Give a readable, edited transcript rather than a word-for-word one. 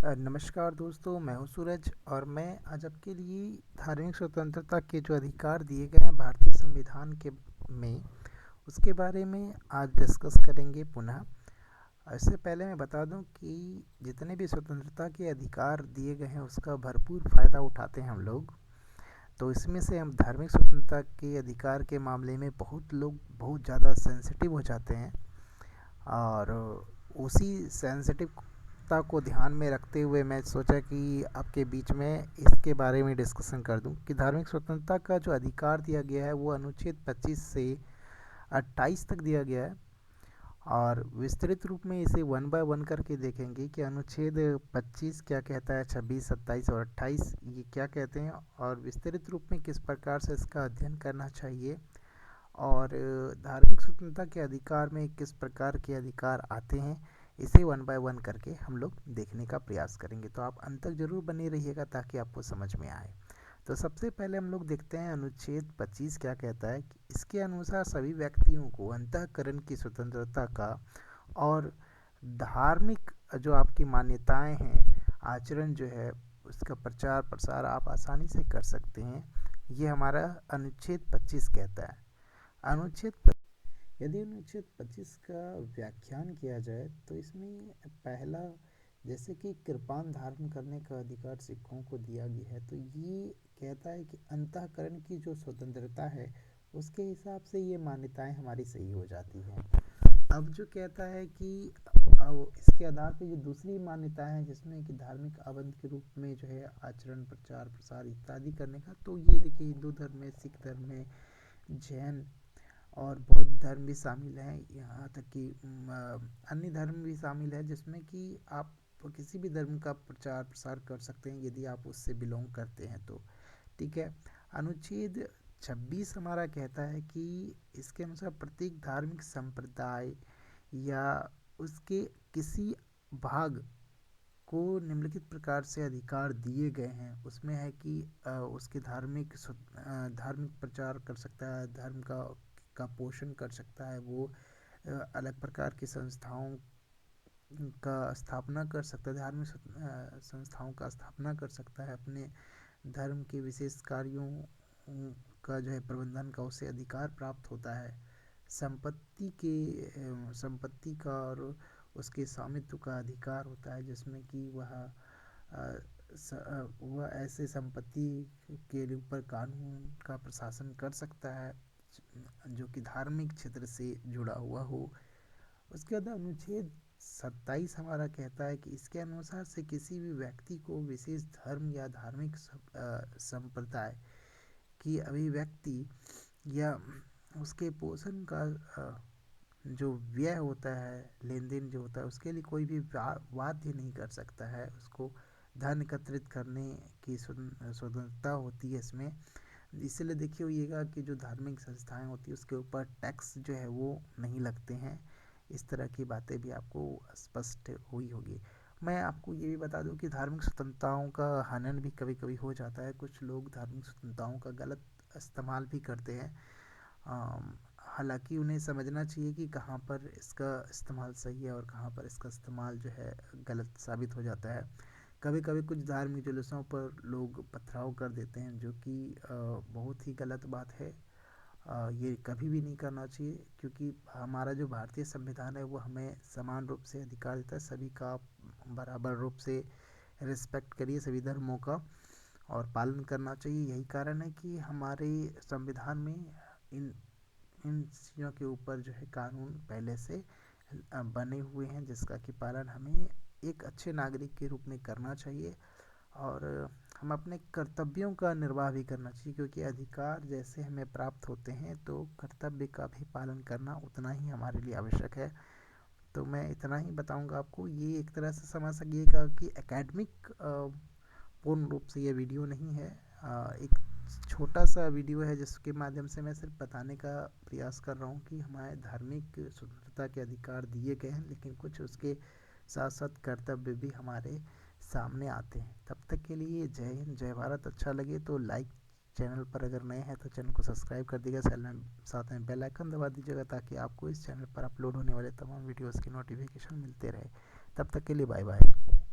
नमस्कार दोस्तों, मैं हूं सूरज और मैं आज आपके लिए धार्मिक स्वतंत्रता के जो अधिकार दिए गए हैं भारतीय संविधान के में उसके बारे में आज डिस्कस करेंगे पुनः। इससे पहले मैं बता दूं कि जितने भी स्वतंत्रता के अधिकार दिए गए हैं उसका भरपूर फ़ायदा उठाते हैं हम लोग। तो इसमें से हम धार्मिक स्वतंत्रता के अधिकार के मामले में बहुत लोग बहुत ज़्यादा सेंसिटिव हो जाते हैं और उसी सेंसिटिवता को ध्यान में रखते हुए मैं सोचा कि आपके बीच में इसके बारे में डिस्कशन कर दूं कि धार्मिक स्वतंत्रता का जो अधिकार दिया गया है वो अनुच्छेद 25 से 28 तक दिया गया है। और विस्तृत रूप में इसे वन बाय वन करके देखेंगे कि अनुच्छेद 25 क्या कहता है, 26, 27 और 28 ये क्या कहते हैं और विस्तृत रूप में किस प्रकार से इसका अध्ययन करना चाहिए और धार्मिक स्वतंत्रता के अधिकार में किस प्रकार के अधिकार आते हैं, इसे वन बाय वन करके हम लोग देखने का प्रयास करेंगे। तो आप अंत तक जरूर बने रहिएगा ताकि आपको समझ में आए। तो सबसे पहले हम लोग देखते हैं अनुच्छेद 25 क्या कहता है कि इसके अनुसार सभी व्यक्तियों को अंतःकरण की स्वतंत्रता का और धार्मिक जो आपकी मान्यताएं हैं, आचरण जो है उसका प्रचार प्रसार आप आसानी से कर सकते हैं। ये हमारा अनुच्छेद 25 कहता है। यदि अनुच्छेद 25 का व्याख्यान किया जाए तो इसमें पहला, जैसे कि कृपान धारण करने का अधिकार सिखों को दिया गया है, तो ये कहता है कि अंतःकरण की जो स्वतंत्रता है उसके हिसाब से ये मान्यताएं हमारी सही हो जाती हैं। अब जो कहता है कि अब इसके आधार पे जो दूसरी मान्यताएं हैं जिसमें कि धार्मिक आबंध के रूप में जो है आचरण प्रचार प्रसार इत्यादि करने का, तो ये देखिए हिंदू धर्म में, सिख धर्म में, जैन और बौद्ध धर्म भी शामिल हैं, यहाँ तक कि अन्य धर्म भी शामिल है जिसमें कि आप किसी भी धर्म का प्रचार प्रसार कर सकते हैं यदि आप उससे बिलोंग करते हैं तो ठीक है। अनुच्छेद 26 हमारा कहता है कि इसके अनुसार प्रत्येक धार्मिक संप्रदाय या उसके किसी भाग को निम्नलिखित प्रकार से अधिकार दिए गए हैं। उसमें है कि उसके धार्मिक प्रचार कर सकता है, धर्म का पोषण कर सकता है, वो अलग प्रकार की संस्थाओं का स्थापना कर सकता है, धार्मिक संस्थाओं का स्थापना कर सकता है, अपने धर्म के विशेष कार्यों का जो है प्रबंधन का उसे अधिकार प्राप्त होता है। संपत्ति का और उसके स्वामित्व का अधिकार होता है जिसमें कि वह ऐसे संपत्ति के ऊपर कानून का प्रशासन कर सकता है जो कि धार्मिक क्षेत्र से जुड़ा हुआ हो। उसके बाद अनुच्छेद 27 हमारा कहता है कि इसके अनुसार से किसी भी व्यक्ति को विशेष धर्म या धार्मिक संप्रदाय की अभिव्यक्ति या उसके पोषण का जो व्यय होता है, लेन देन जो होता है, उसके लिए कोई भी बाध्य नहीं कर सकता है। उसको धन एकत्रित करने की स्वतंत्रता होती है इसमें। इसलिए देखिए होइएगा कि जो धार्मिक संस्थाएं होती है उसके ऊपर टैक्स जो है वो नहीं लगते हैं। इस तरह की बातें भी आपको स्पष्ट हुई होगी। मैं आपको ये भी बता दूं कि धार्मिक स्वतंत्रताओं का हनन भी कभी कभी हो जाता है। कुछ लोग धार्मिक स्वतंत्रताओं का गलत इस्तेमाल भी करते हैं। हालांकि उन्हें समझना चाहिए कि कहाँ पर इसका इस्तेमाल सही है और कहाँ पर इसका इस्तेमाल जो है गलत साबित हो जाता है। कभी कभी कुछ धार्मिक जुलूसों पर लोग पथराव कर देते हैं जो कि बहुत ही गलत बात है। ये कभी भी नहीं करना चाहिए क्योंकि हमारा जो भारतीय संविधान है वो हमें समान रूप से अधिकार देता है। सभी का आप बराबर रूप से रिस्पेक्ट करिए, सभी धर्मों का, और पालन करना चाहिए। यही कारण है कि हमारे संविधान में इन इन चीज़ों के ऊपर जो है कानून पहले से बने हुए हैं जिसका कि पालन हमें एक अच्छे नागरिक के रूप में करना चाहिए और हम अपने कर्तव्यों का निर्वाह भी करना चाहिए क्योंकि अधिकार जैसे हमें प्राप्त होते हैं तो कर्तव्य का भी पालन करना उतना ही हमारे लिए आवश्यक है। तो मैं इतना ही बताऊंगा आपको। ये एक तरह से समझ सकिएगा कि एकेडमिक पूर्ण रूप से ये वीडियो नहीं है, एक छोटा सा वीडियो है जिसके माध्यम से मैं सिर्फ बताने का प्रयास कर रहा हूँ कि हमारे धार्मिक स्वतंत्रता के अधिकार दिए गए हैं लेकिन कुछ उसके साथ साथ कर्तव्य भी हमारे सामने आते हैं। तब तक के लिए जय हिंद, जय भारत। अच्छा लगे तो लाइक, चैनल पर अगर नए हैं तो चैनल को सब्सक्राइब कर दीजिएगा, साथ में बेल आइकन दबा दीजिएगा ताकि आपको इस चैनल पर अपलोड होने वाले तमाम वीडियोस की नोटिफिकेशन मिलते रहे। तब तक के लिए बाय बाय।